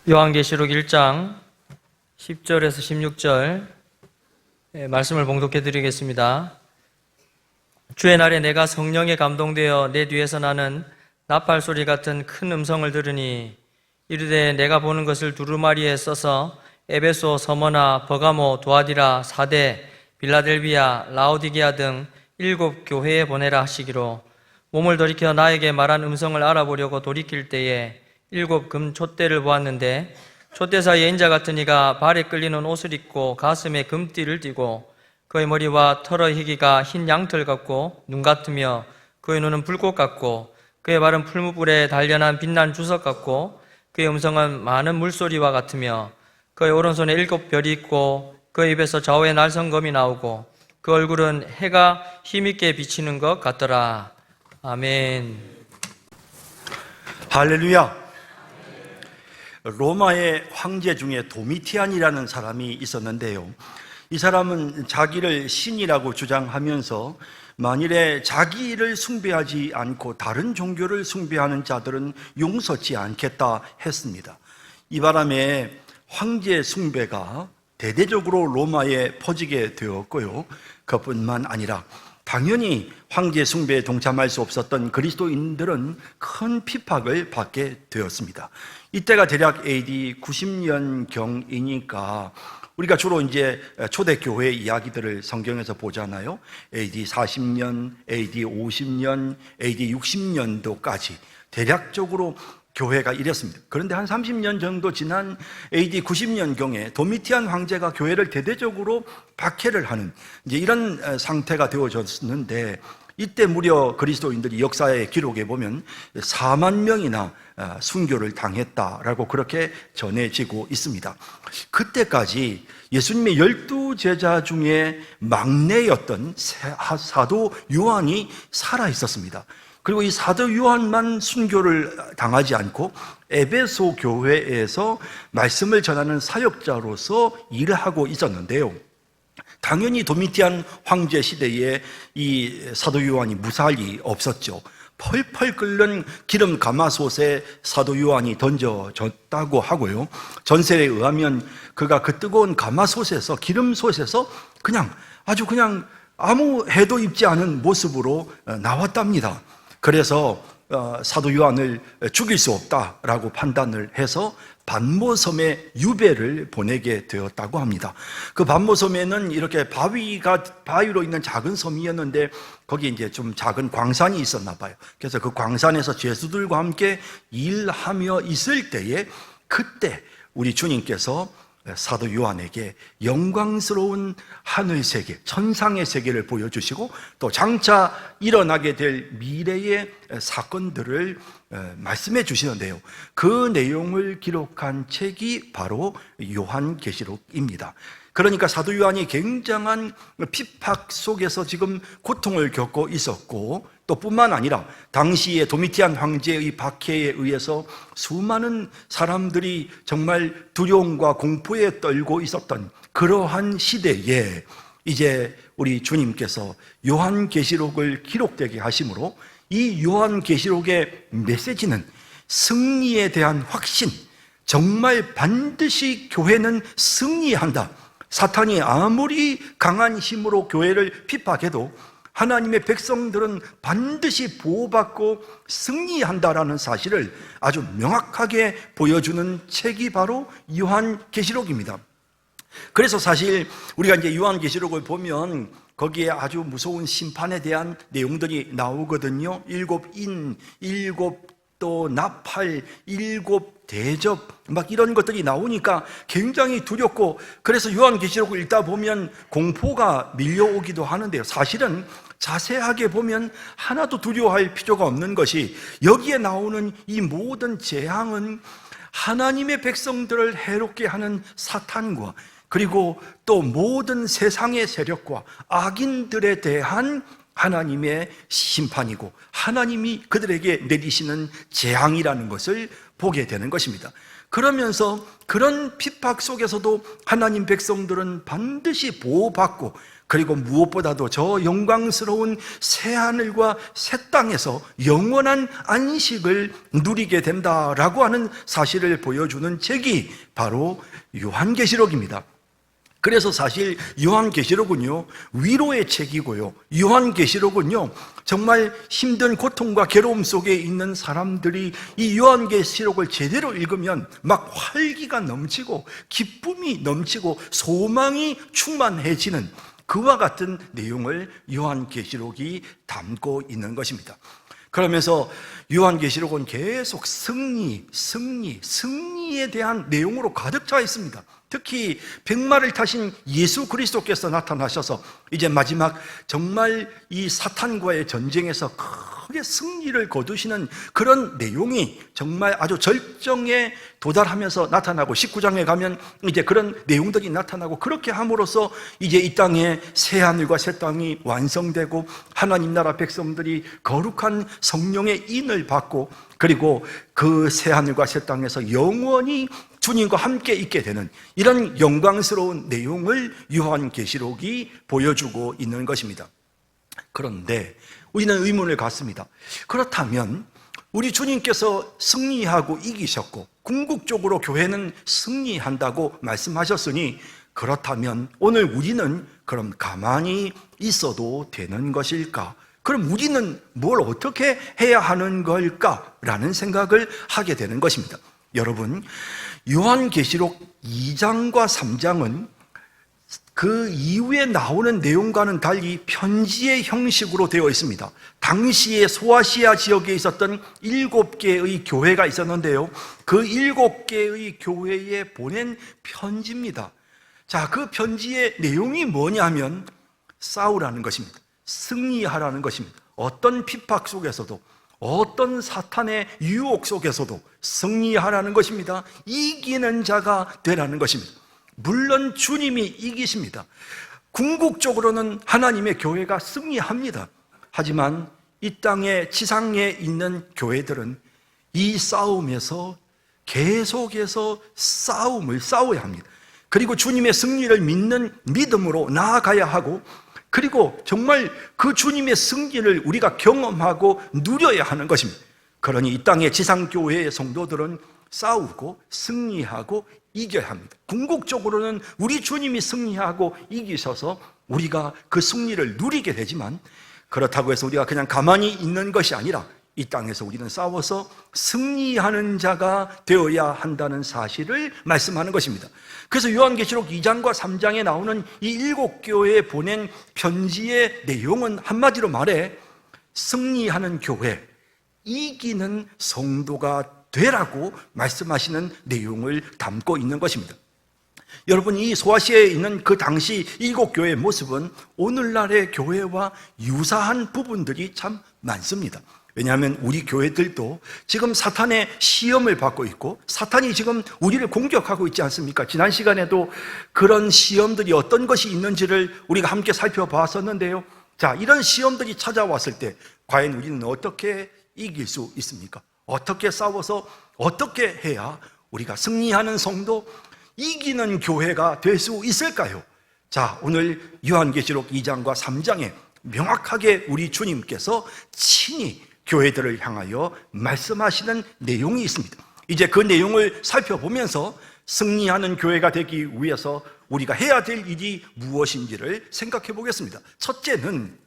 요한계시록 1장 10절에서 16절 말씀을 봉독해 드리겠습니다. 주의 날에 내가 성령에 감동되어 내 뒤에서 나는 나팔 소리 같은 큰 음성을 들으니 이르되 내가 보는 것을 두루마리에 써서 에베소, 서머나, 버가모, 두아디라, 사대, 빌라델비아, 라오디게아 등 7 교회에 보내라 하시기로, 몸을 돌이켜 나에게 말한 음성을 알아보려고 돌이킬 때에 7 금 촛대를 보았는데, 촛대 사이에 인자 같은 이가 발에 끌리는 옷을 입고 가슴에 금띠를 띠고, 그의 머리와 털의 희기가 흰 양털 같고 눈 같으며, 그의 눈은 불꽃 같고, 그의 발은 풀무불에 단련한 빛난 주석 같고, 그의 음성은 많은 물소리와 같으며, 그의 오른손에 7 별이 있고, 그의 입에서 좌우에 날성검이 나오고, 그 얼굴은 해가 힘있게 비치는 것 같더라. 아멘. 할렐루야. 로마의 황제 중에 도미티안이라는 사람이 있었는데요, 이 사람은 자기를 신이라고 주장하면서 만일에 자기를 숭배하지 않고 다른 종교를 숭배하는 자들은 용서치 않겠다 했습니다. 이 바람에 황제 숭배가 대대적으로 로마에 퍼지게 되었고요, 그뿐만 아니라 당연히 황제 숭배에 동참할 수 없었던 그리스도인들은 큰 핍박을 받게 되었습니다. 이때가 대략 AD 90년경이니까 우리가 주로 이제 초대교회 이야기들을 성경에서 보잖아요. AD 40년, AD 50년, AD 60년도까지 대략적으로 교회가 이랬습니다. 그런데 한 30년 정도 지난 AD 90년경에 도미티안 황제가 교회를 대대적으로 박해를 하는 이제 이런 상태가 되어졌는데, 이때 무려 그리스도인들이 역사의 기록에 보면 4만 명이나 순교를 당했다라고 그렇게 전해지고 있습니다. 그때까지 예수님의 12제자 중에 막내였던 사도 요한이 살아 있었습니다. 그리고 이 사도 요한만 순교를 당하지 않고 에베소 교회에서 말씀을 전하는 사역자로서 일을 하고 있었는데요, 당연히 도미티안 황제 시대에 이 사도 요한이 무사할 리 없었죠. 펄펄 끓는 기름 가마솥에 사도 요한이 던져졌다고 하고요, 전설에 의하면 그가 그 뜨거운 가마솥에서, 기름솥에서 그냥 아무 해도 입지 않은 모습으로 나왔답니다. 그래서 사도 요한을 죽일 수 없다라고 판단을 해서 반모섬에 유배를 보내게 되었다고 합니다. 그 반모섬에는 이렇게 바위로 있는 작은 섬이었는데 거기 이제 좀 작은 광산이 있었나 봐요. 그래서 그 광산에서 죄수들과 함께 일하며 있을 때에 그때 우리 주님께서 사도 요한에게 영광스러운 하늘 세계, 천상의 세계를 보여주시고 또 장차 일어나게 될 미래의 사건들을 말씀해 주시는데요, 그 내용을 기록한 책이 바로 요한계시록입니다. 그러니까 사도 요한이 굉장한 핍박 속에서 지금 고통을 겪고 있었고, 또 뿐만 아니라 당시에 도미티안 황제의 박해에 의해서 수많은 사람들이 정말 두려움과 공포에 떨고 있었던 그러한 시대에 이제 우리 주님께서 요한계시록을 기록되게 하심으로 이 요한계시록의 메시지는 승리에 대한 확신, 정말 반드시 교회는 승리한다, 사탄이 아무리 강한 힘으로 교회를 핍박해도 하나님의 백성들은 반드시 보호받고 승리한다라는 사실을 아주 명확하게 보여주는 책이 바로 요한계시록입니다. 그래서 사실 우리가 이제 요한계시록을 보면 거기에 아주 무서운 심판에 대한 내용들이 나오거든요. 7 인, 7 또 나팔, 7 대접, 막 이런 것들이 나오니까 굉장히 두렵고, 그래서 요한계시록을 읽다 보면 공포가 밀려오기도 하는데요, 사실은 자세하게 보면 하나도 두려워할 필요가 없는 것이, 여기에 나오는 이 모든 재앙은 하나님의 백성들을 해롭게 하는 사탄과 그리고 또 모든 세상의 세력과 악인들에 대한 하나님의 심판이고 하나님이 그들에게 내리시는 재앙이라는 것을 보게 되는 것입니다. 그러면서 그런 핍박 속에서도 하나님 백성들은 반드시 보호받고, 그리고 무엇보다도 저 영광스러운 새하늘과 새 땅에서 영원한 안식을 누리게 된다라고 하는 사실을 보여주는 책이 바로 요한계시록입니다. 그래서 사실 요한계시록은요, 위로의 책이고요, 요한계시록은요, 정말 힘든 고통과 괴로움 속에 있는 사람들이 이 요한계시록을 제대로 읽으면 막 활기가 넘치고 기쁨이 넘치고 소망이 충만해지는 그와 같은 내용을 요한계시록이 담고 있는 것입니다. 그러면서 요한계시록은 계속 승리에 대한 내용으로 가득 차 있습니다. 특히 백마를 타신 예수 그리스도께서 나타나셔서 이제 마지막 정말 이 사탄과의 전쟁에서 크게 승리를 거두시는 그런 내용이 정말 아주 절정에 도달하면서 나타나고, 19장에 가면 이제 그런 내용들이 나타나고, 그렇게 함으로써 이제 이 땅에 새 하늘과 새 땅이 완성되고 하나님 나라 백성들이 거룩한 성령의 인을 받고, 그리고 그 새 하늘과 새 땅에서 영원히 주님과 함께 있게 되는 이런 영광스러운 내용을 요한계시록이 보여주고 있는 것입니다. 그런데 우리는 의문을 갖습니다. 그렇다면 우리 주님께서 승리하고 이기셨고 궁극적으로 교회는 승리한다고 말씀하셨으니, 그렇다면 오늘 우리는 그럼 가만히 있어도 되는 것일까? 그럼 우리는 뭘 어떻게 해야 하는 걸까라는 생각을 하게 되는 것입니다. 여러분, 요한계시록 2장과 3장은 그 이후에 나오는 내용과는 달리 편지의 형식으로 되어 있습니다. 당시에 소아시아 지역에 있었던 7개의 교회가 있었는데요, 그 7개의 교회에 보낸 편지입니다. 자, 그 편지의 내용이 뭐냐면 싸우라는 것입니다. 승리하라는 것입니다. 어떤 핍박 속에서도, 어떤 사탄의 유혹 속에서도 승리하라는 것입니다. 이기는 자가 되라는 것입니다. 물론 주님이 이기십니다. 궁극적으로는 하나님의 교회가 승리합니다. 하지만 이 땅의 지상에 있는 교회들은 이 싸움에서 계속해서 싸움을 싸워야 합니다. 그리고 주님의 승리를 믿는 믿음으로 나아가야 하고, 그리고 정말 그 주님의 승리를 우리가 경험하고 누려야 하는 것입니다. 그러니 이 땅의 지상교회의 성도들은 싸우고 승리하고 이겨야 합니다. 궁극적으로는 우리 주님이 승리하고 이기셔서 우리가 그 승리를 누리게 되지만, 그렇다고 해서 우리가 그냥 가만히 있는 것이 아니라 이 땅에서 우리는 싸워서 승리하는 자가 되어야 한다는 사실을 말씀하는 것입니다. 그래서 요한계시록 2장과 3장에 나오는 이 7교회에 보낸 편지의 내용은 한마디로 말해 승리하는 교회, 이기는 성도가 되라고 말씀하시는 내용을 담고 있는 것입니다. 여러분, 이 소아시아에 있는 그 당시 7교회의 모습은 오늘날의 교회와 유사한 부분들이 참 많습니다. 왜냐하면 우리 교회들도 지금 사탄의 시험을 받고 있고, 사탄이 지금 우리를 공격하고 있지 않습니까? 지난 시간에도 그런 시험들이 어떤 것이 있는지를 우리가 함께 살펴봤었는데요. 자, 이런 시험들이 찾아왔을 때 과연 우리는 어떻게 이길 수 있습니까? 어떻게 싸워서 어떻게 해야 우리가 승리하는 성도, 이기는 교회가 될 수 있을까요? 자, 오늘 요한계시록 2장과 3장에 명확하게 우리 주님께서 친히 교회들을 향하여 말씀하시는 내용이 있습니다. 이제 그 내용을 살펴보면서 승리하는 교회가 되기 위해서 우리가 해야 될 일이 무엇인지를 생각해 보겠습니다. 첫째는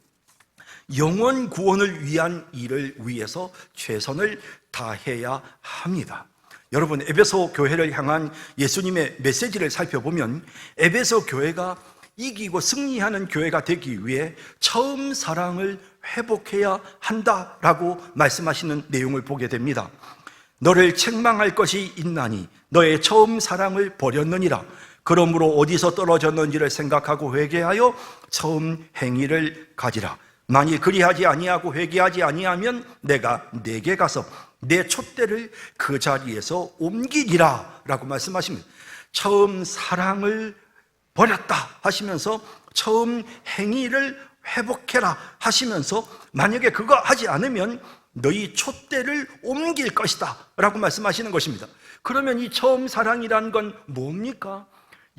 영혼 구원을 위한 일을 위해서 최선을 다해야 합니다. 여러분, 에베소 교회를 향한 예수님의 메시지를 살펴보면 에베소 교회가 이기고 승리하는 교회가 되기 위해 처음 사랑을 회복해야 한다라고 말씀하시는 내용을 보게 됩니다. 너를 책망할 것이 있나니 너의 처음 사랑을 버렸느니라. 그러므로 어디서 떨어졌는지를 생각하고 회개하여 처음 행위를 가지라. 만일 그리하지 아니하고 회개하지 아니하면 내가 네게 가서 내 촛대를 그 자리에서 옮기리라 라고 말씀하십니다. 처음 사랑을 버렸다 하시면서 처음 행위를 회복해라 하시면서 만약에 그거 하지 않으면 너희 촛대를 옮길 것이다 라고 말씀하시는 것입니다. 그러면 이 처음 사랑이란 건 뭡니까?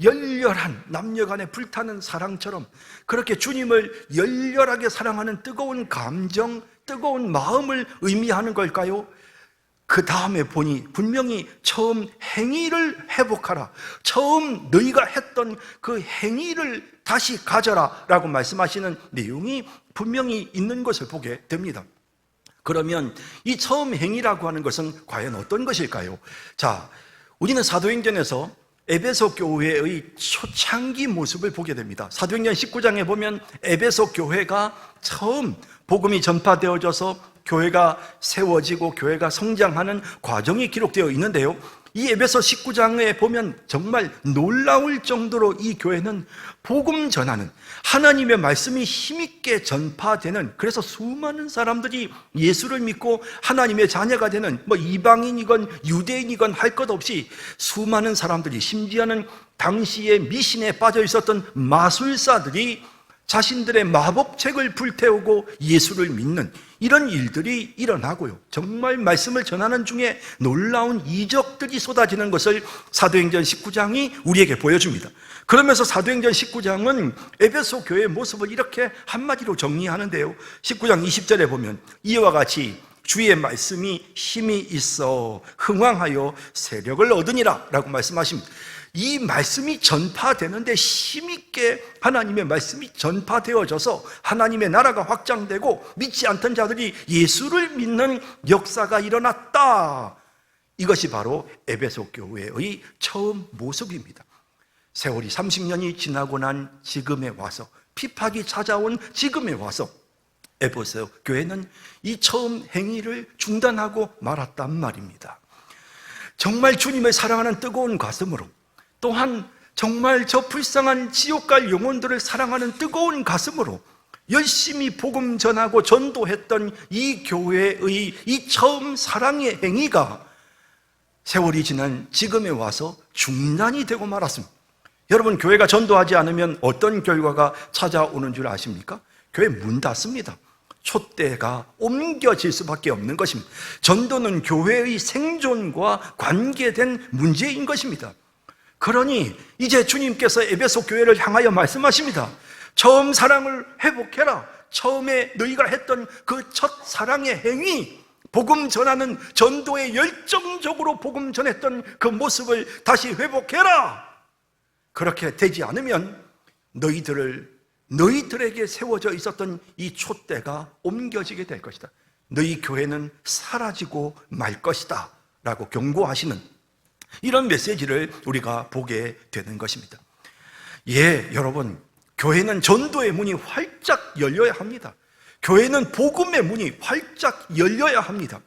열렬한 남녀간에 불타는 사랑처럼 그렇게 주님을 열렬하게 사랑하는 뜨거운 감정, 뜨거운 마음을 의미하는 걸까요? 그 다음에 보니 분명히 처음 행위를 회복하라, 처음 너희가 했던 그 행위를 다시 가져라 라고 말씀하시는 내용이 분명히 있는 것을 보게 됩니다. 그러면 이 처음 행위라고 하는 것은 과연 어떤 것일까요? 자, 우리는 사도행전에서 에베소 교회의 초창기 모습을 보게 됩니다. 사도행전 19장에 보면 에베소 교회가 처음 복음이 전파되어져서 교회가 세워지고 교회가 성장하는 과정이 기록되어 있는데요, 이 에베소 19장에 보면 정말 놀라울 정도로 이 교회는 복음 전하는, 하나님의 말씀이 힘있게 전파되는, 그래서 수많은 사람들이 예수를 믿고 하나님의 자녀가 되는, 이방인이건 유대인이건 할 것 없이 수많은 사람들이, 심지어는 당시에 미신에 빠져 있었던 마술사들이 자신들의 마법책을 불태우고 예수를 믿는 이런 일들이 일어나고요, 정말 말씀을 전하는 중에 놀라운 이적들이 쏟아지는 것을 사도행전 19장이 우리에게 보여줍니다. 그러면서 사도행전 19장은 에베소 교회의 모습을 이렇게 한마디로 정리하는데요, 19장 20절에 보면 이와 같이 주의 말씀이 힘이 있어 흥왕하여 세력을 얻으니라 라고 말씀하십니다. 이 말씀이 전파되는데 힘있게 하나님의 말씀이 전파되어져서 하나님의 나라가 확장되고 믿지 않던 자들이 예수를 믿는 역사가 일어났다. 이것이 바로 에베소 교회의 처음 모습입니다. 세월이 30년이 지나고 난 지금에 와서, 핍박이 찾아온 지금에 와서 에베소 교회는 이 처음 행위를 중단하고 말았단 말입니다. 정말 주님을 사랑하는 뜨거운 가슴으로, 또한 정말 저 불쌍한 지옥 갈 영혼들을 사랑하는 뜨거운 가슴으로 열심히 복음 전하고 전도했던 이 교회의 이 처음 사랑의 행위가 세월이 지난 지금에 와서 중단이 되고 말았습니다. 여러분, 교회가 전도하지 않으면 어떤 결과가 찾아오는 줄 아십니까? 교회 문 닫습니다. 촛대가 옮겨질 수밖에 없는 것입니다. 전도는 교회의 생존과 관계된 문제인 것입니다. 그러니 이제 주님께서 에베소 교회를 향하여 말씀하십니다. 처음 사랑을 회복해라. 처음에 너희가 했던 그 첫 사랑의 행위, 복음 전하는 전도에 열정적으로 복음 전했던 그 모습을 다시 회복해라. 그렇게 되지 않으면 너희들에게 세워져 있었던 이 촛대가 옮겨지게 될 것이다. 너희 교회는 사라지고 말 것이다 라고 경고하시는 이런 메시지를 우리가 보게 되는 것입니다. 여러분, 교회는 전도의 문이 활짝 열려야 합니다. 교회는 복음의 문이 활짝 열려야 합니다.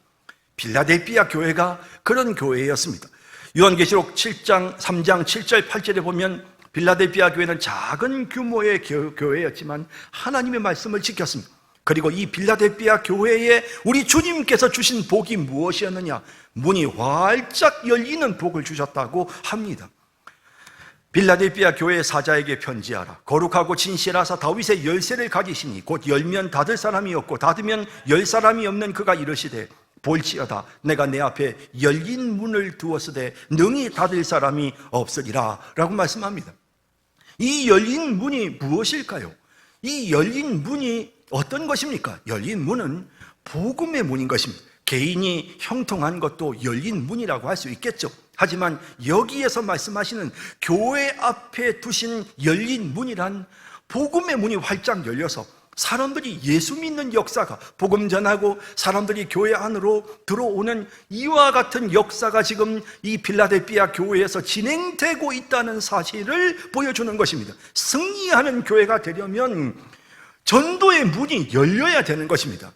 빌라델피아 교회가 그런 교회였습니다. 요한계시록 7장 3장 7절 8절에 보면 빌라델피아 교회는 작은 규모의 교회였지만 하나님의 말씀을 지켰습니다. 그리고 이 빌라델피아 교회에 우리 주님께서 주신 복이 무엇이었느냐? 문이 활짝 열리는 복을 주셨다고 합니다. 빌라델피아 교회 사자에게 편지하라. 거룩하고 진실하사 다윗의 열쇠를 가지시니 곧 열면 닫을 사람이 없고 닫으면 열 사람이 없는 그가 이르시되 볼지어다 내가 내 앞에 열린 문을 두었으되 능히 닫을 사람이 없으리라 라고 말씀합니다. 이 열린 문이 무엇일까요? 이 열린 문이 어떤 것입니까? 열린 문은 복음의 문인 것입니다. 개인이 형통한 것도 열린 문이라고 할 수 있겠죠. 하지만 여기에서 말씀하시는 교회 앞에 두신 열린 문이란 복음의 문이 활짝 열려서 사람들이 예수 믿는 역사가, 복음 전하고 사람들이 교회 안으로 들어오는 이와 같은 역사가 지금 이 빌라델피아 교회에서 진행되고 있다는 사실을 보여주는 것입니다. 승리하는 교회가 되려면 전도의 문이 열려야 되는 것입니다.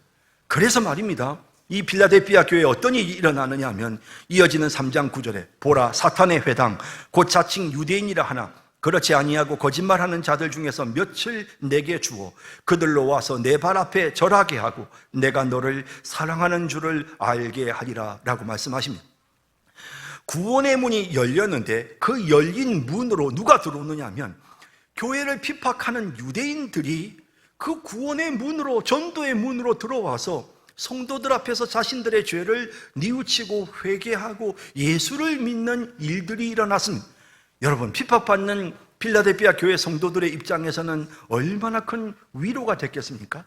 그래서 말입니다, 이 빌라델피아 교회에 어떤 일이 일어나느냐 하면 이어지는 3장 9절에 보라 사탄의 회당 곧 자칭 유대인이라 하나 그렇지 아니하고 거짓말하는 자들 중에서 몇을 내게 주어 그들로 와서 내 발 앞에 절하게 하고 내가 너를 사랑하는 줄을 알게 하리라 라고 말씀하십니다. 구원의 문이 열렸는데 그 열린 문으로 누가 들어오느냐 하면 교회를 핍박하는 유대인들이 그 구원의 문으로, 전도의 문으로 들어와서 성도들 앞에서 자신들의 죄를 뉘우치고 회개하고 예수를 믿는 일들이 일어났습니다. 여러분, 핍박받는 필라델피아 교회 성도들의 입장에서는 얼마나 큰 위로가 됐겠습니까?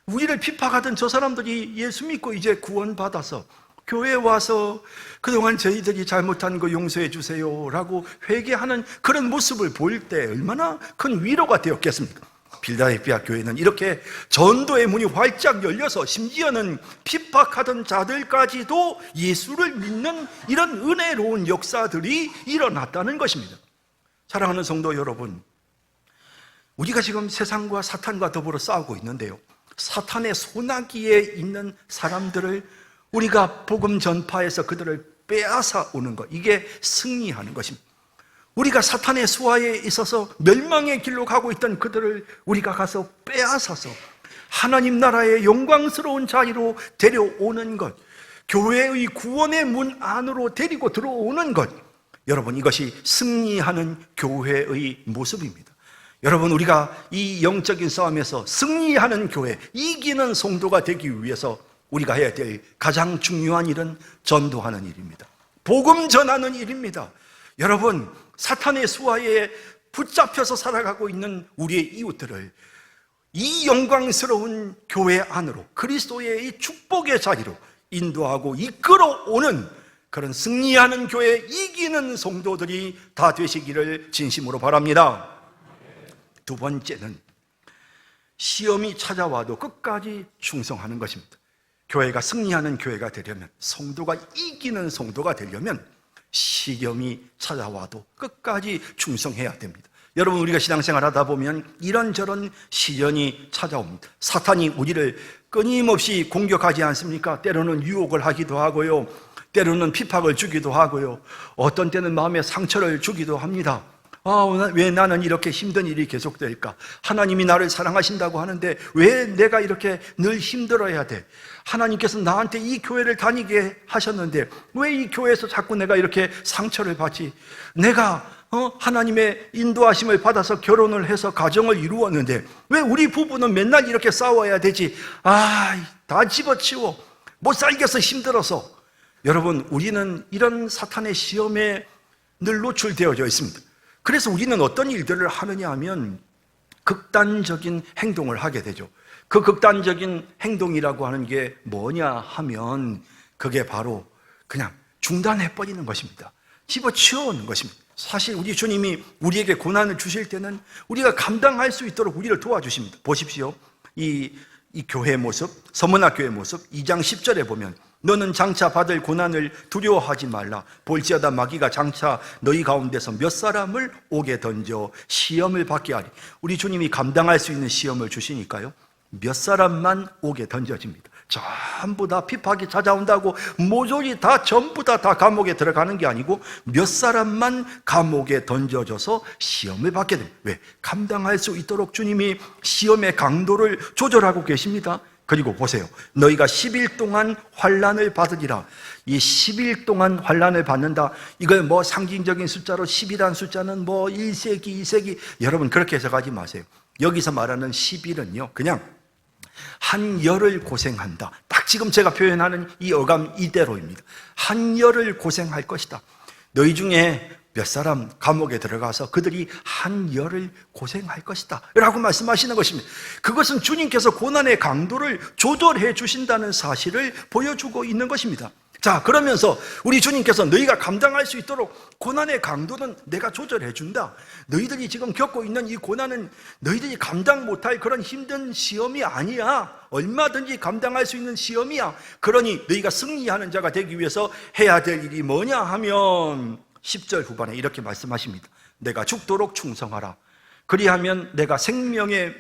우리를 핍박하던 저 사람들이 예수 믿고 이제 구원받아서 교회에 와서 그동안 저희들이 잘못한 거 용서해 주세요 라고 회개하는 그런 모습을 볼 때 얼마나 큰 위로가 되었겠습니까? 필라델피아 교회는 이렇게 전도의 문이 활짝 열려서 심지어는 핍박하던 자들까지도 예수를 믿는 이런 은혜로운 역사들이 일어났다는 것입니다. 사랑하는 성도 여러분, 우리가 지금 세상과 사탄과 더불어 싸우고 있는데요, 사탄의 소나기에 있는 사람들을 우리가 복음 전파에서 그들을 빼앗아 오는 것, 이게 승리하는 것입니다. 우리가 사탄의 수하에 있어서 멸망의 길로 가고 있던 그들을 우리가 가서 빼앗아서 하나님 나라의 영광스러운 자리로 데려오는 것, 교회의 구원의 문 안으로 데리고 들어오는 것, 여러분, 이것이 승리하는 교회의 모습입니다. 여러분, 우리가 이 영적인 싸움에서 승리하는 교회, 이기는 성도가 되기 위해서 우리가 해야 될 가장 중요한 일은 전도하는 일입니다. 복음 전하는 일입니다. 여러분, 사탄의 수하에 붙잡혀서 살아가고 있는 우리의 이웃들을 이 영광스러운 교회 안으로, 그리스도의 이 축복의 자리로 인도하고 이끌어오는 그런 승리하는 교회, 이기는 성도들이 다 되시기를 진심으로 바랍니다. 두 번째는 시험이 찾아와도 끝까지 충성하는 것입니다. 교회가 승리하는 교회가 되려면, 성도가 이기는 성도가 되려면 시험이 찾아와도 끝까지 충성해야 됩니다. 여러분, 우리가 신앙생활 하다 보면 이런저런 시련이 찾아옵니다. 사탄이 우리를 끊임없이 공격하지 않습니까? 때로는 유혹을 하기도 하고요, 때로는 핍박을 주기도 하고요, 어떤 때는 마음에 상처를 주기도 합니다. 왜 나는 이렇게 힘든 일이 계속될까? 하나님이 나를 사랑하신다고 하는데 왜 내가 이렇게 늘 힘들어야 돼? 하나님께서 나한테 이 교회를 다니게 하셨는데 왜 이 교회에서 자꾸 내가 이렇게 상처를 받지? 내가 하나님의 인도하심을 받아서 결혼을 해서 가정을 이루었는데 왜 우리 부부는 맨날 이렇게 싸워야 되지? 다 집어치워. 못 살겠어, 힘들어서. 여러분, 우리는 이런 사탄의 시험에 늘 노출되어져 있습니다. 그래서 우리는 어떤 일들을 하느냐 하면 극단적인 행동을 하게 되죠. 그 극단적인 행동이라고 하는 게 뭐냐 하면 그게 바로 그냥 중단해버리는 것입니다. 집어치우는 것입니다. 사실 우리 주님이 우리에게 고난을 주실 때는 우리가 감당할 수 있도록 우리를 도와주십니다. 보십시오. 이 교회의 모습, 서문학교의 모습 2장 10절에 보면 너는 장차 받을 고난을 두려워하지 말라. 볼지어다 마귀가 장차 너희 가운데서 몇 사람을 옥에 던져 시험을 받게 하리. 우리 주님이 감당할 수 있는 시험을 주시니까요, 몇 사람만 옥에 던져집니다. 전부 다 핍박이 찾아온다고 모조리 다 전부 다 감옥에 들어가는 게 아니고 몇 사람만 감옥에 던져져서 시험을 받게 됩니다. 왜? 감당할 수 있도록 주님이 시험의 강도를 조절하고 계십니다. 그리고 보세요. 너희가 10일 동안 환난을 받으리라. 이 10일 동안 환난을 받는다. 이걸 뭐 상징적인 숫자로 10이라는 숫자는 뭐 1세기, 2세기, 여러분 그렇게 해석하지 마세요. 여기서 말하는 10일은요, 그냥 한 열을 고생한다. 딱 지금 제가 표현하는 이 어감 이대로입니다. 한 열을 고생할 것이다. 너희 중에 몇 사람 감옥에 들어가서 그들이 한 열을 고생할 것이다 라고 말씀하시는 것입니다. 그것은 주님께서 고난의 강도를 조절해 주신다는 사실을 보여주고 있는 것입니다. 자, 그러면서 우리 주님께서 너희가 감당할 수 있도록 고난의 강도는 내가 조절해 준다. 너희들이 지금 겪고 있는 이 고난은 너희들이 감당 못할 그런 힘든 시험이 아니야. 얼마든지 감당할 수 있는 시험이야. 그러니 너희가 승리하는 자가 되기 위해서 해야 될 일이 뭐냐 하면 10절 후반에 이렇게 말씀하십니다. 내가 죽도록 충성하라. 그리하면 내가 생명의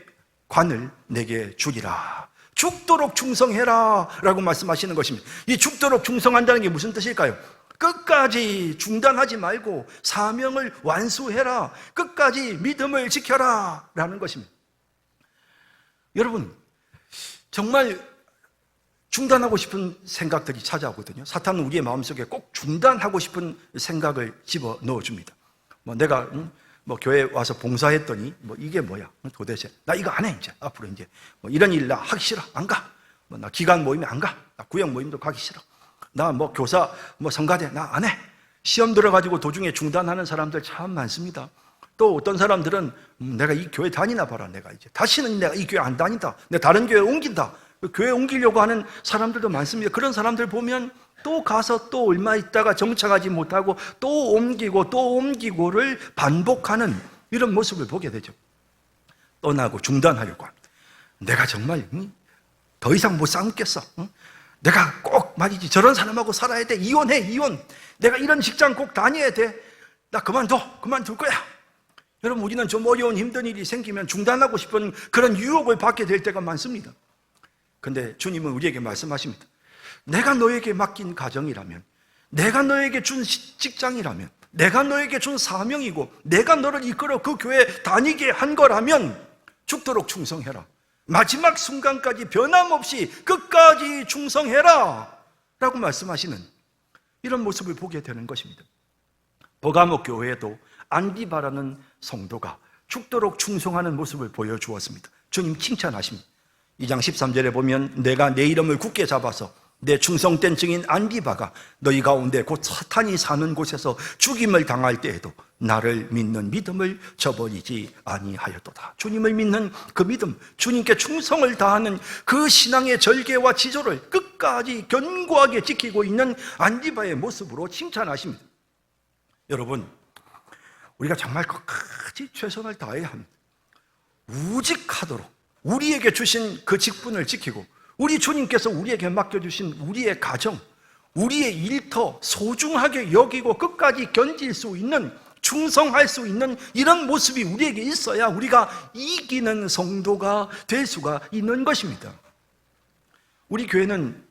관을 내게 주리라. 죽도록 충성해라 라고 말씀하시는 것입니다. 이 죽도록 충성한다는 게 무슨 뜻일까요? 끝까지 중단하지 말고 사명을 완수해라. 끝까지 믿음을 지켜라 라는 것입니다. 여러분, 정말 중단하고 싶은 생각들이 찾아오거든요. 사탄은 우리의 마음속에 꼭 중단하고 싶은 생각을 집어넣어줍니다. 내가 뭐 교회 와서 봉사했더니 뭐 이게 뭐야 도대체, 나 이거 안 해, 이제 앞으로 이제 뭐 이런 일 나 하기 싫어, 안 가. 뭐 나 기관 모임에 안 가, 나 구역 모임도 가기 싫어, 나 뭐 교사 뭐 성가대 나 안 해. 시험 들어가지고 도중에 중단하는 사람들 참 많습니다. 또 어떤 사람들은 내가 이 교회 다니나 봐라, 내가 이제 다시는 내가 이 교회 안 다닌다, 내가 다른 교회 옮긴다. 교회 옮기려고 하는 사람들도 많습니다. 그런 사람들 보면 또 가서 또 얼마 있다가 정착하지 못하고 또 옮기고 또 옮기고를 반복하는 이런 모습을 보게 되죠. 떠나고 중단하려고 합니다. 내가 정말 더 이상 못 참겠어, 내가 꼭 말이지 저런 사람하고 살아야 돼, 이혼해, 이혼. 내가 이런 직장 꼭 다녀야 돼, 나 그만둘 거야. 여러분, 우리는 좀 어려운 힘든 일이 생기면 중단하고 싶은 그런 유혹을 받게 될 때가 많습니다. 근데 주님은 우리에게 말씀하십니다. 내가 너에게 맡긴 가정이라면, 내가 너에게 준 직장이라면, 내가 너에게 준 사명이고, 내가 너를 이끌어 그 교회에 다니게 한 거라면 죽도록 충성해라. 마지막 순간까지 변함없이 끝까지 충성해라 라고 말씀하시는 이런 모습을 보게 되는 것입니다. 버가모 교회에도 안디바라는 성도가 죽도록 충성하는 모습을 보여주었습니다. 주님 칭찬하십니다. 2장 13절에 보면 내가 내 이름을 굳게 잡아서 내 충성된 증인 안디바가 너희 가운데 곧 사탄이 사는 곳에서 죽임을 당할 때에도 나를 믿는 믿음을 저버리지 아니하였도다. 주님을 믿는 그 믿음, 주님께 충성을 다하는 그 신앙의 절개와 지조를 끝까지 견고하게 지키고 있는 안디바의 모습으로 칭찬하십니다. 여러분, 우리가 정말 끝까지 최선을 다해야 합니다. 우직하도록 우리에게 주신 그 직분을 지키고, 우리 주님께서 우리에게 맡겨주신 우리의 가정, 우리의 일터 소중하게 여기고 끝까지 견딜 수 있는, 충성할 수 있는 이런 모습이 우리에게 있어야 우리가 이기는 성도가 될 수가 있는 것입니다. 우리 교회는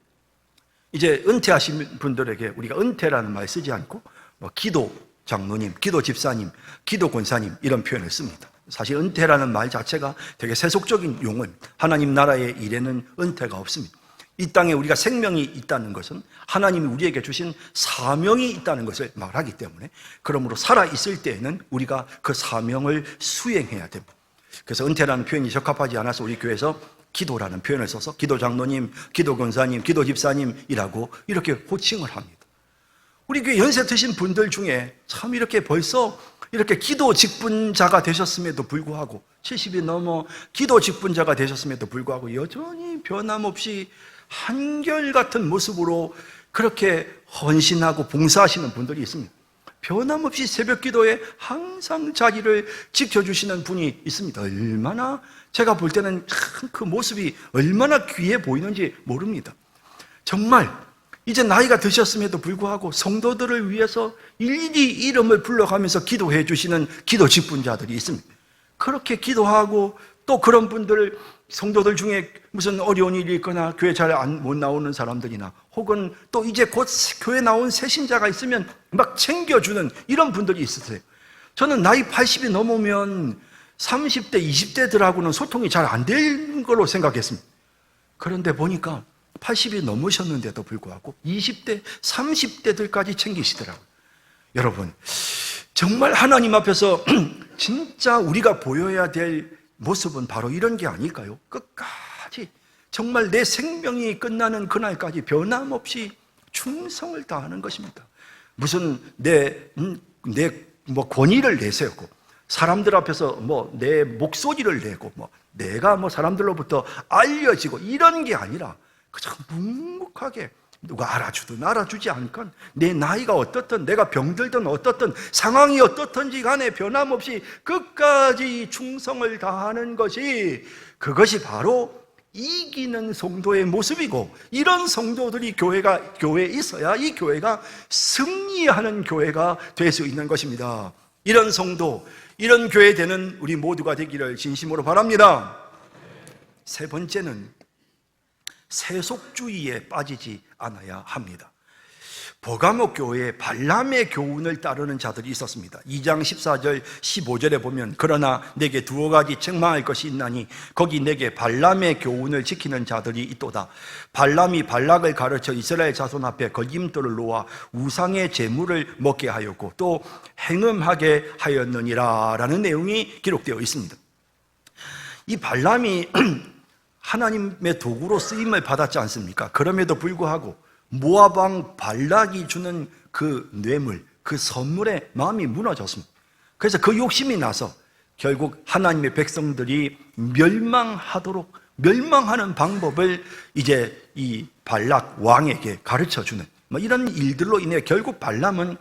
이제 은퇴하신 분들에게 우리가 은퇴라는 말 쓰지 않고 뭐 기도 장로님, 기도 집사님, 기도 권사님 이런 표현을 씁니다. 사실 은퇴라는 말 자체가 되게 세속적인 용어입니다. 하나님 나라의 일에는 은퇴가 없습니다. 이 땅에 우리가 생명이 있다는 것은 하나님이 우리에게 주신 사명이 있다는 것을 말하기 때문에, 그러므로 살아있을 때에는 우리가 그 사명을 수행해야 됩니다. 그래서 은퇴라는 표현이 적합하지 않아서 우리 교회에서 기도라는 표현을 써서 기도 장로님, 기도 권사님, 기도 집사님이라고 이렇게 호칭을 합니다. 우리 교회 연세 드신 분들 중에 참 이렇게 벌써 이렇게 기도 직분자가 되셨음에도 불구하고, 70이 넘어 기도 직분자가 되셨음에도 불구하고 여전히 변함없이 한결같은 모습으로 그렇게 헌신하고 봉사하시는 분들이 있습니다. 변함없이 새벽 기도에 항상 자리를 지켜주시는 분이 있습니다. 얼마나, 제가 볼 때는 참 그 모습이 얼마나 귀해 보이는지 모릅니다. 정말 이제 나이가 드셨음에도 불구하고 성도들을 위해서 일일이 이름을 불러가면서 기도해 주시는 기도 직분자들이 있습니다. 그렇게 기도하고, 또 그런 분들, 성도들 중에 무슨 어려운 일이 있거나 교회 잘 못 나오는 사람들이나, 혹은 또 이제 곧 교회 나온 새 신자가 있으면 막 챙겨주는 이런 분들이 있으세요. 저는 나이 80이 넘으면 30대, 20대들하고는 소통이 잘 안 될 걸로 생각했습니다. 그런데 보니까 80이 넘으셨는데도 불구하고 20대, 30대들까지 챙기시더라고요. 여러분, 정말 하나님 앞에서 진짜 우리가 보여야 될 모습은 바로 이런 게 아닐까요? 끝까지 정말 내 생명이 끝나는 그날까지 변함없이 충성을 다하는 것입니다. 무슨 내 권위를 내세우고, 사람들 앞에서 내 목소리를 내고, 내가 사람들로부터 알려지고 이런 게 아니라 그저 묵묵하게, 누가 알아주든 알아주지 않건, 내 나이가 어떻든, 내가 병들든 어떻든, 상황이 어떻든지 간에 변함없이 끝까지 충성을 다하는 것이, 그것이 바로 이기는 성도의 모습이고, 이런 성도들이 교회에 있어야 이 교회가 승리하는 교회가 될 수 있는 것입니다. 이런 성도, 이런 교회 되는 우리 모두가 되기를 진심으로 바랍니다. 세 번째는 세속주의에 빠지지 않아야 합니다. 버가모 교회에 발람의 교훈을 따르는 자들이 있었습니다. 2장 14절 15절에 보면 그러나 내게 두어 가지 책망할 것이 있나니 거기 내게 발람의 교훈을 지키는 자들이 있도다. 발람이 발락을 가르쳐 이스라엘 자손 앞에 걸림돌을 놓아 우상의 제물을 먹게 하였고 또 행음하게 하였느니라 라는 내용이 기록되어 있습니다. 이 발람이 하나님의 도구로 쓰임을 받았지 않습니까? 그럼에도 불구하고 모압 왕 발락이 주는 그 뇌물, 그 선물에 마음이 무너졌습니다. 그래서 그 욕심이 나서 결국 하나님의 백성들이 멸망하는 방법을 이제 이 발락 왕에게 가르쳐 주는 이런 일들로 인해 결국 발람은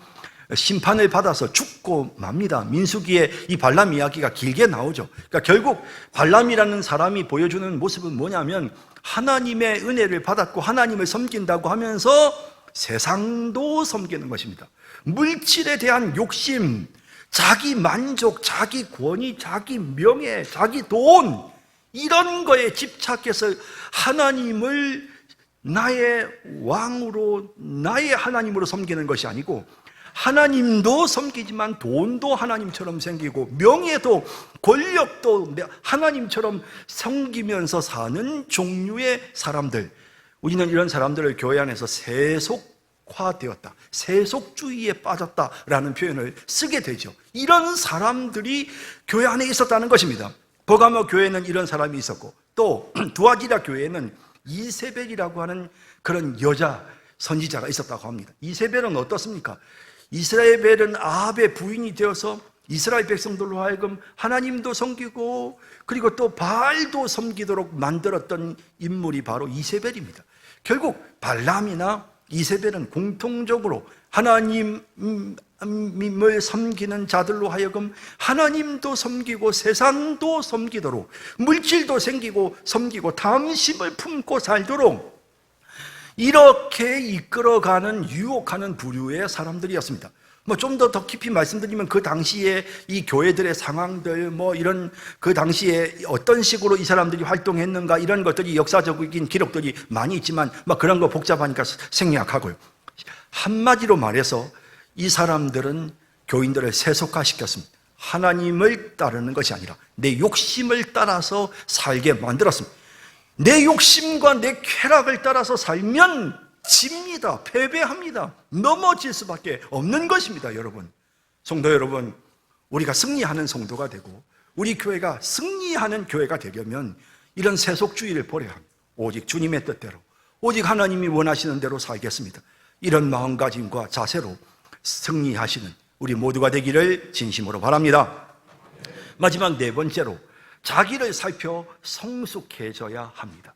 심판을 받아서 죽고 맙니다. 민수기에 이 발람 이야기가 길게 나오죠. 그러니까 결국 발람이라는 사람이 보여주는 모습은 뭐냐면 하나님의 은혜를 받았고 하나님을 섬긴다고 하면서 세상도 섬기는 것입니다. 물질에 대한 욕심, 자기 만족, 자기 권위, 자기 명예, 자기 돈 이런 거에 집착해서 하나님을 나의 왕으로, 나의 하나님으로 섬기는 것이 아니고 하나님도 섬기지만 돈도 하나님처럼 생기고 명예도 권력도 하나님처럼 섬기면서 사는 종류의 사람들, 우리는 이런 사람들을 교회 안에서 세속화되었다, 세속주의에 빠졌다라는 표현을 쓰게 되죠. 이런 사람들이 교회 안에 있었다는 것입니다. 버가모 교회는 이런 사람이 있었고 또 두아디라 교회에는 이세벨이라고 하는 그런 여자 선지자가 있었다고 합니다. 이세벨은 어떻습니까? 이스라엘은 아합의 부인이 되어서 이스라엘 백성들로 하여금 하나님도 섬기고 그리고 또 바알도 섬기도록 만들었던 인물이 바로 이세벨입니다. 결국 발람이나 이세벨은 공통적으로 하나님을 섬기는 자들로 하여금 하나님도 섬기고 세상도 섬기도록 물질도 생기고 섬기고 탐심을 품고 살도록 이렇게 이끌어가는 유혹하는 부류의 사람들이었습니다. 좀 더 깊이 말씀드리면 그 당시에 이 교회들의 상황들 이런 그 당시에 어떤 식으로 이 사람들이 활동했는가 이런 것들이 역사적인 기록들이 많이 있지만 그런 거 복잡하니까 생략하고요. 한마디로 말해서 이 사람들은 교인들을 세속화시켰습니다. 하나님을 따르는 것이 아니라 내 욕심을 따라서 살게 만들었습니다. 내 욕심과 내 쾌락을 따라서 살면 집니다. 패배합니다. 넘어질 수밖에 없는 것입니다. 여러분, 성도 여러분, 우리가 승리하는 성도가 되고 우리 교회가 승리하는 교회가 되려면 이런 세속주의를 버려야 합니다. 오직 주님의 뜻대로, 오직 하나님이 원하시는 대로 살겠습니다. 이런 마음가짐과 자세로 승리하시는 우리 모두가 되기를 진심으로 바랍니다. 마지막 네 번째로 자기를 살펴 성숙해져야 합니다.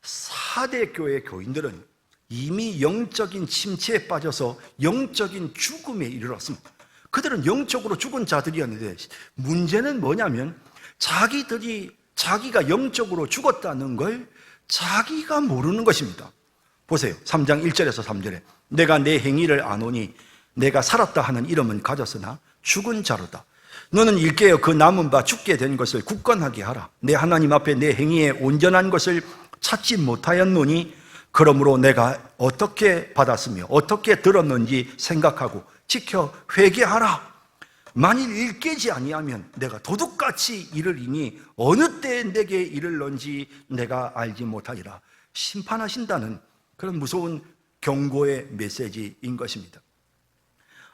4대 교회 교인들은 이미 영적인 침체에 빠져서 영적인 죽음에 이르렀습니다. 그들은 영적으로 죽은 자들이었는데 문제는 뭐냐면 자기가 영적으로 죽었다는 걸 자기가 모르는 것입니다. 보세요. 3장 1절에서 3절에 내가 내 행위를 아노니 내가 살았다 하는 이름은 가졌으나 죽은 자로다. 너는 일깨어 그 남은 바 죽게 된 것을 굳건하게 하라. 내 하나님 앞에 내 행위에 온전한 것을 찾지 못하였노니 그러므로 내가 어떻게 받았으며 어떻게 들었는지 생각하고 지켜 회개하라. 만일 일깨지 아니하면 내가 도둑같이 이르리니 어느 때에 내게 이를런지 내가 알지 못하리라. 심판하신다는 그런 무서운 경고의 메시지인 것입니다.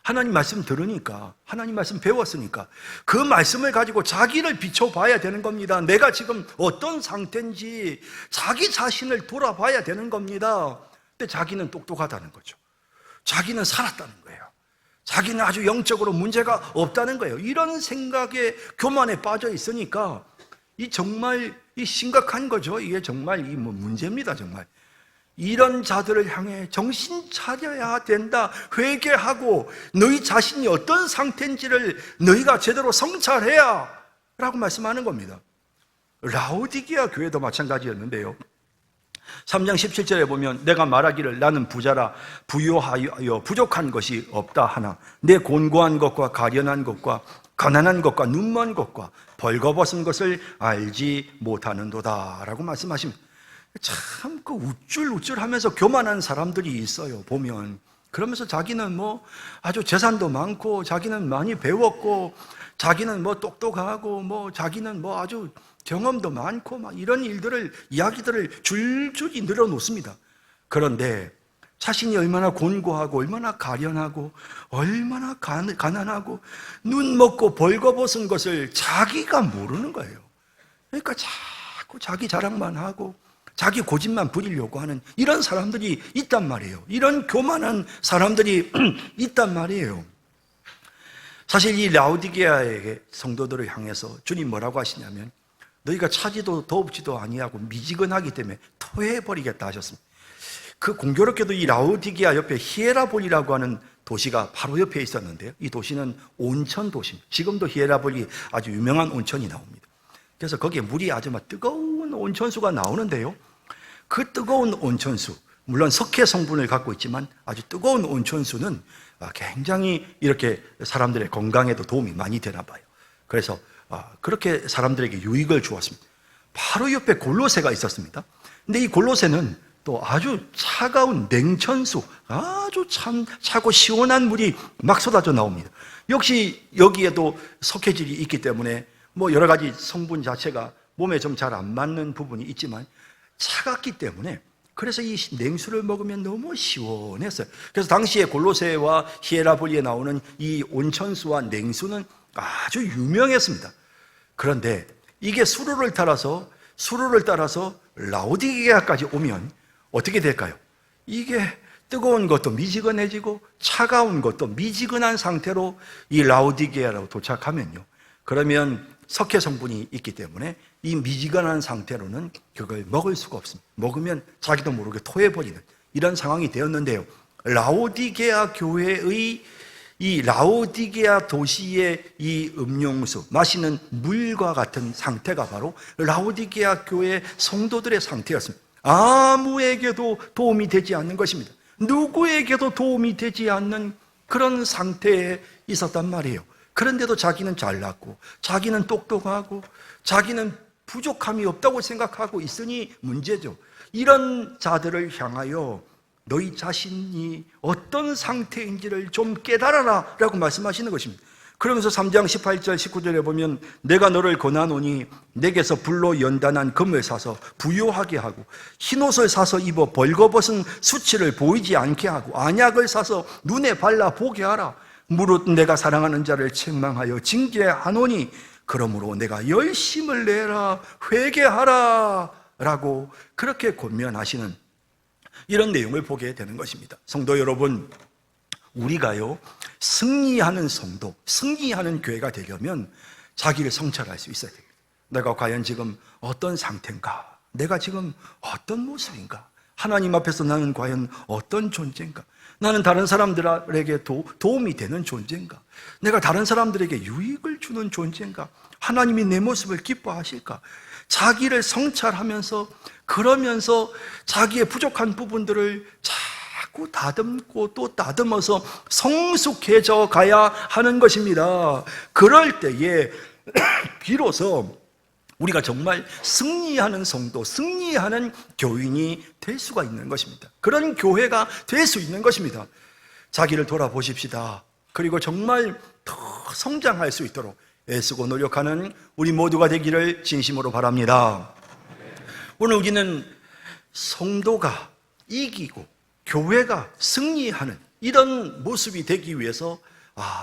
하나님 말씀 들으니까, 하나님 말씀 배웠으니까 그 말씀을 가지고 자기를 비춰봐야 되는 겁니다. 내가 지금 어떤 상태인지 자기 자신을 돌아봐야 되는 겁니다. 근데 자기는 똑똑하다는 거죠. 자기는 살았다는 거예요. 자기는 아주 영적으로 문제가 없다는 거예요. 이런 생각에 교만에 빠져 있으니까 정말 심각한 거죠. 이게 정말 문제입니다. 정말. 이런 자들을 향해 정신 차려야 된다. 회개하고 너희 자신이 어떤 상태인지를 너희가 제대로 성찰해야 라고 말씀하는 겁니다. 라오디게아 교회도 마찬가지였는데요. 3장 17절에 보면 내가 말하기를 나는 부자라 부유하여 부족한 것이 없다 하나 내 곤고한 것과 가련한 것과 가난한 것과 눈먼 것과 벌거벗은 것을 알지 못하는도다 라고 말씀하십니다. 참 우쭐우쭐하면서 교만한 사람들이 있어요. 보면 그러면서 자기는 뭐 아주 재산도 많고, 자기는 많이 배웠고, 자기는 뭐 똑똑하고, 뭐 자기는 뭐 아주 경험도 많고, 막 이런 이야기들을 줄줄이 늘어놓습니다. 그런데 자신이 얼마나 곤고하고, 얼마나 가련하고, 얼마나 가난하고, 눈 먹고 벌거벗은 것을 자기가 모르는 거예요. 그러니까 자꾸 자기 자랑만 하고, 자기 고집만 부리려고 하는 이런 사람들이 있단 말이에요. 이런 교만한 사람들이 있단 말이에요. 사실 이 라오디게아의 성도들을 향해서 주님 뭐라고 하시냐면, 너희가 차지도 더웁지도 아니하고 미지근하기 때문에 토해버리겠다 하셨습니다. 그 공교롭게도 이 라오디게아 옆에 히에라볼이라고 하는 도시가 바로 옆에 있었는데요, 이 도시는 온천 도시입니다. 지금도 히에라볼이 아주 유명한 온천이 나옵니다. 그래서 거기에 물이 아주 막 뜨거운 온천수가 나오는데요, 그 뜨거운 온천수, 물론 석회 성분을 갖고 있지만 아주 뜨거운 온천수는 굉장히 이렇게 사람들의 건강에도 도움이 많이 되나 봐요. 그래서 그렇게 사람들에게 유익을 주었습니다. 바로 옆에 골로새가 있었습니다. 근데 이 골로새는 또 아주 차가운 냉천수, 아주 참 차고 시원한 물이 막 쏟아져 나옵니다. 역시 여기에도 석회질이 있기 때문에 뭐 여러 가지 성분 자체가 몸에 좀 잘 안 맞는 부분이 있지만 차갑기 때문에, 그래서 이 냉수를 먹으면 너무 시원했어요. 그래서 당시에 골로새와 히에라볼리에 나오는 이 온천수와 냉수는 아주 유명했습니다. 그런데 이게 수로를 따라서 라오디게아까지 오면 어떻게 될까요? 이게 뜨거운 것도 미지근해지고 차가운 것도 미지근한 상태로 이 라오디게아로 도착하면요, 그러면 석회 성분이 있기 때문에 이 미지근한 상태로는 그걸 먹을 수가 없습니다. 먹으면 자기도 모르게 토해버리는 이런 상황이 되었는데요, 라오디게아 교회의 이 라오디게아 도시의 이 음용수, 마시는 물과 같은 상태가 바로 라오디게아 교회 성도들의 상태였습니다. 아무에게도 도움이 되지 않는 것입니다. 누구에게도 도움이 되지 않는 그런 상태에 있었단 말이에요. 그런데도 자기는 잘났고, 자기는 똑똑하고, 자기는 부족함이 없다고 생각하고 있으니 문제죠. 이런 자들을 향하여 너희 자신이 어떤 상태인지를 좀 깨달아라 라고 말씀하시는 것입니다. 그러면서 3장 18절 19절에 보면, 내가 너를 권하노니 내게서 불로 연단한 금을 사서 부요하게 하고, 흰옷을 사서 입어 벌거벗은 수치를 보이지 않게 하고, 안약을 사서 눈에 발라 보게 하라. 무릇 내가 사랑하는 자를 책망하여 징계하노니 그러므로 내가 열심을 내라, 회개하라 라고 그렇게 권면하시는 이런 내용을 보게 되는 것입니다. 성도 여러분, 우리가요, 승리하는 성도, 승리하는 교회가 되려면 자기를 성찰할 수 있어야 됩니다. 내가 과연 지금 어떤 상태인가? 내가 지금 어떤 모습인가? 하나님 앞에서 나는 과연 어떤 존재인가? 나는 다른 사람들에게 도움이 되는 존재인가? 내가 다른 사람들에게 유익을 주는 존재인가? 하나님이 내 모습을 기뻐하실까? 자기를 성찰하면서, 그러면서 자기의 부족한 부분들을 자꾸 다듬고 또 다듬어서 성숙해져 가야 하는 것입니다. 그럴 때에 비로소 우리가 정말 승리하는 성도, 승리하는 교인이 될 수가 있는 것입니다. 그런 교회가 될 수 있는 것입니다. 자기를 돌아보십시다. 그리고 정말 더 성장할 수 있도록 애쓰고 노력하는 우리 모두가 되기를 진심으로 바랍니다. 오늘 우리는 성도가 이기고 교회가 승리하는 이런 모습이 되기 위해서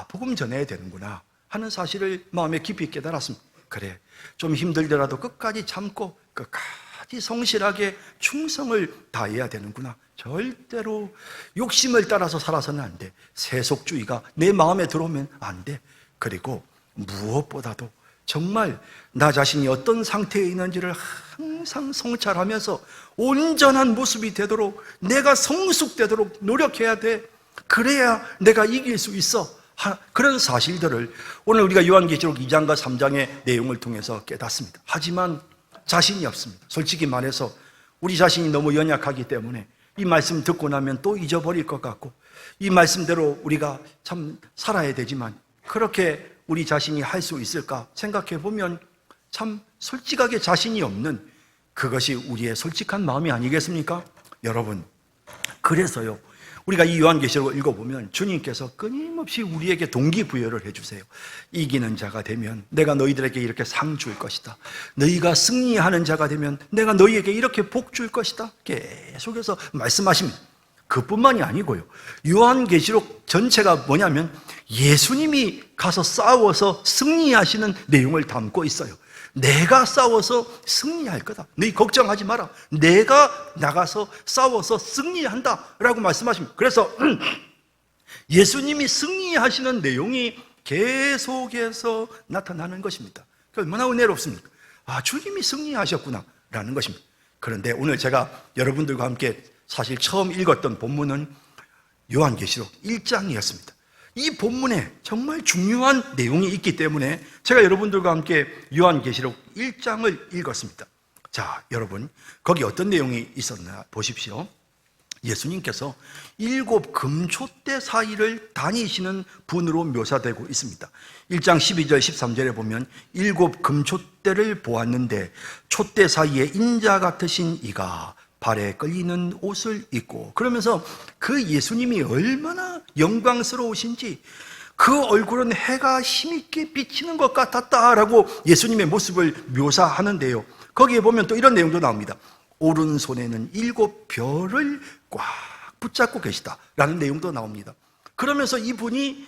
복음 전해야 되는구나 하는 사실을 마음에 깊이 깨달았습니다. 그래, 좀 힘들더라도 끝까지 참고 끝까지 성실하게 충성을 다해야 되는구나. 절대로 욕심을 따라서 살아서는 안 돼. 세속주의가 내 마음에 들어오면 안 돼. 그리고 무엇보다도 정말 나 자신이 어떤 상태에 있는지를 항상 성찰하면서 온전한 모습이 되도록, 내가 성숙되도록 노력해야 돼. 그래야 내가 이길 수 있어. 그런 사실들을 오늘 우리가 요한계시록 2장과 3장의 내용을 통해서 깨닫습니다. 하지만 자신이 없습니다. 솔직히 말해서 우리 자신이 너무 연약하기 때문에 이 말씀 듣고 나면 또 잊어버릴 것 같고, 이 말씀대로 우리가 참 살아야 되지만 그렇게 우리 자신이 할 수 있을까 생각해 보면 참 솔직하게 자신이 없는, 그것이 우리의 솔직한 마음이 아니겠습니까? 여러분, 그래서요, 우리가 이 요한계시록을 읽어보면 주님께서 끊임없이 우리에게 동기부여를 해주세요. 이기는 자가 되면 내가 너희들에게 이렇게 상 줄 것이다. 너희가 승리하는 자가 되면 내가 너희에게 이렇게 복 줄 것이다. 계속해서 말씀하십니다. 그뿐만이 아니고요, 요한계시록 전체가 뭐냐면 예수님이 가서 싸워서 승리하시는 내용을 담고 있어요. 내가 싸워서 승리할 거다. 너희 걱정하지 마라. 내가 나가서 싸워서 승리한다 라고 말씀하십니다. 그래서 예수님이 승리하시는 내용이 계속해서 나타나는 것입니다. 얼마나 은혜롭습니까? 아, 주님이 승리하셨구나 라는 것입니다. 그런데 오늘 제가 여러분들과 함께 사실 처음 읽었던 본문은 요한계시록 1장이었습니다. 이 본문에 정말 중요한 내용이 있기 때문에 제가 여러분들과 함께 요한계시록 1장을 읽었습니다. 자, 여러분, 거기 어떤 내용이 있었나 보십시오. 예수님께서 7 금초대 사이를 다니시는 분으로 묘사되고 있습니다. 1장 12절 13절에 보면 7 금초대를 보았는데 촛대 사이에 인자 같으신 이가 발에 끌리는 옷을 입고, 그러면서 그 예수님이 얼마나 영광스러우신지, 그 얼굴은 해가 힘있게 비치는 것 같았다라고 예수님의 모습을 묘사하는데요, 거기에 보면 또 이런 내용도 나옵니다. 오른손에는 7 별을 꽉 붙잡고 계시다라는 내용도 나옵니다. 그러면서 이분이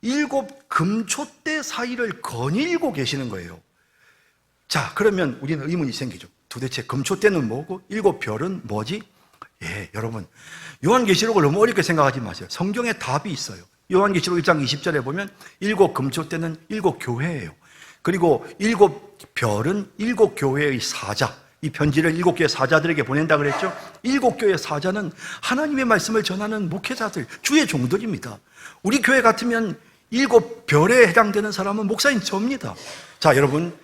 7 금초대 사이를 거닐고 계시는 거예요. 자, 그러면 우리는 의문이 생기죠. 도대체 금초대는 뭐고 7 별은 뭐지? 예, 여러분, 요한계시록을 너무 어렵게 생각하지 마세요. 성경에 답이 있어요. 요한계시록 1장 20절에 보면 7 금초대는 7 교회예요. 그리고 7 별은 7 교회의 사자, 이 편지를 7개의 사자들에게 보낸다 그랬죠. 7교의 사자는 하나님의 말씀을 전하는 목회자들, 주의 종들입니다. 우리 교회 같으면 7 별에 해당되는 사람은 목사인 저입니다. 자, 여러분,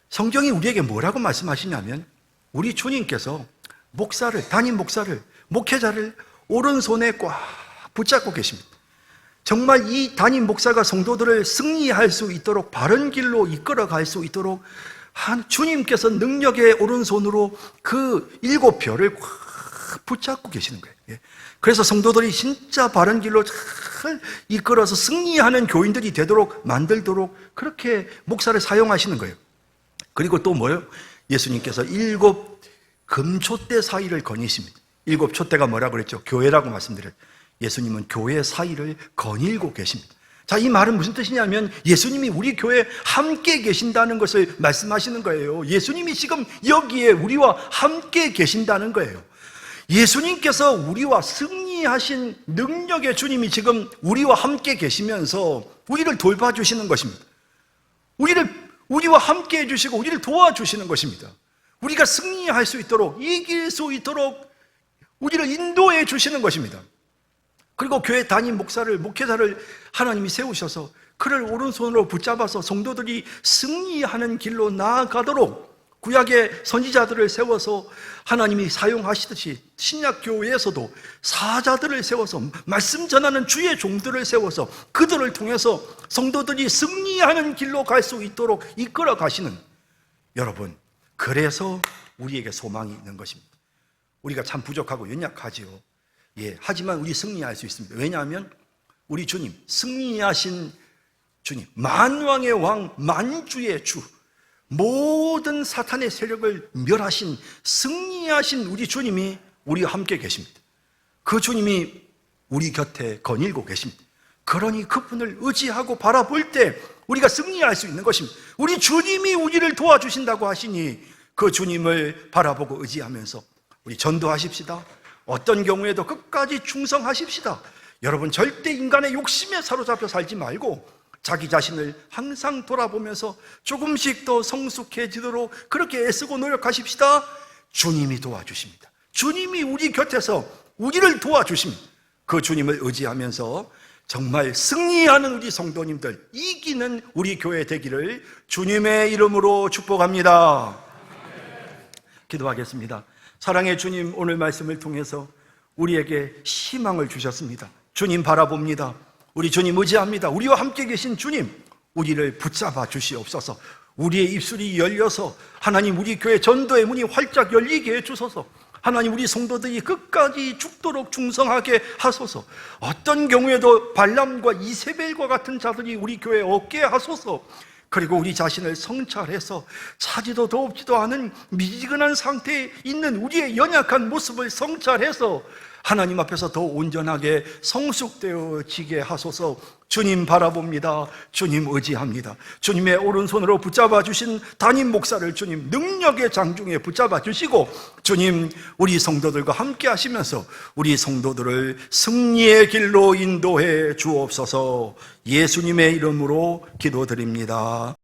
성경이 우리에게 뭐라고 말씀하시냐면 우리 주님께서 목사를, 담임 목사를, 목회자를 오른손에 꽉 붙잡고 계십니다. 정말 이 담임 목사가 성도들을 승리할 수 있도록, 바른 길로 이끌어갈 수 있도록 주님께서 능력의 오른손으로 그 7 별을 꽉 붙잡고 계시는 거예요. 그래서 성도들이 진짜 바른 길로 잘 이끌어서 승리하는 교인들이 되도록 만들도록 그렇게 목사를 사용하시는 거예요. 그리고 또 뭐예요? 예수님께서 7 금초대 사이를 거니십니다. 7 촛대가 뭐라고 그랬죠? 교회라고 말씀드려요. 예수님은 교회 사이를 거닐고 계십니다. 자, 이 말은 무슨 뜻이냐면 예수님이 우리 교회에 함께 계신다는 것을 말씀하시는 거예요. 예수님이 지금 여기에 우리와 함께 계신다는 거예요. 예수님께서 우리와 승리하신 능력의 주님이 지금 우리와 함께 계시면서 우리를 돌봐주시는 것입니다. 우리와 함께 해주시고 우리를 도와주시는 것입니다. 우리가 승리할 수 있도록, 이길 수 있도록 우리를 인도해 주시는 것입니다. 그리고 교회 담임 목사를, 목회자를 하나님이 세우셔서 그를 오른손으로 붙잡아서 성도들이 승리하는 길로 나아가도록 구약의 선지자들을 세워서 하나님이 사용하시듯이 신약교회에서도 사자들을 세워서 말씀 전하는 주의 종들을 세워서 그들을 통해서 성도들이 승리하는 길로 갈 수 있도록 이끌어 가시는, 여러분, 그래서 우리에게 소망이 있는 것입니다. 우리가 참 부족하고 연약하지요. 예, 하지만 우리 승리할 수 있습니다. 왜냐하면 우리 주님, 승리하신 주님, 만왕의 왕, 만주의 주, 모든 사탄의 세력을 멸하신, 승리하신 우리 주님이 우리와 함께 계십니다. 그 주님이 우리 곁에 거닐고 계십니다. 그러니 그분을 의지하고 바라볼 때 우리가 승리할 수 있는 것입니다. 우리 주님이 우리를 도와주신다고 하시니 그 주님을 바라보고 의지하면서 우리 전도하십시다. 어떤 경우에도 끝까지 충성하십시다. 여러분, 절대 인간의 욕심에 사로잡혀 살지 말고 자기 자신을 항상 돌아보면서 조금씩 더 성숙해지도록 그렇게 애쓰고 노력하십시다. 주님이 도와주십니다. 주님이 우리 곁에서 우리를 도와주십니다. 그 주님을 의지하면서 정말 승리하는 우리 성도님들, 이기는 우리 교회 되기를 주님의 이름으로 축복합니다. 기도하겠습니다. 사랑의 주님, 오늘 말씀을 통해서 우리에게 희망을 주셨습니다. 주님 바라봅니다. 우리 주님 의지합니다. 우리와 함께 계신 주님, 우리를 붙잡아 주시옵소서. 우리의 입술이 열려서 하나님, 우리 교회 전도의 문이 활짝 열리게 해주소서. 하나님, 우리 성도들이 끝까지 죽도록 충성하게 하소서. 어떤 경우에도 발람과 이세벨과 같은 자들이 우리 교회에 없게 하소서. 그리고 우리 자신을 성찰해서 차지도 더웁지도 않은 미지근한 상태에 있는 우리의 연약한 모습을 성찰해서 하나님 앞에서 더 온전하게 성숙되어지게 하소서. 주님 바라봅니다. 주님 의지합니다. 주님의 오른손으로 붙잡아 주신 담임 목사를 주님 능력의 장중에 붙잡아 주시고, 주님 우리 성도들과 함께 하시면서 우리 성도들을 승리의 길로 인도해 주옵소서. 예수님의 이름으로 기도드립니다.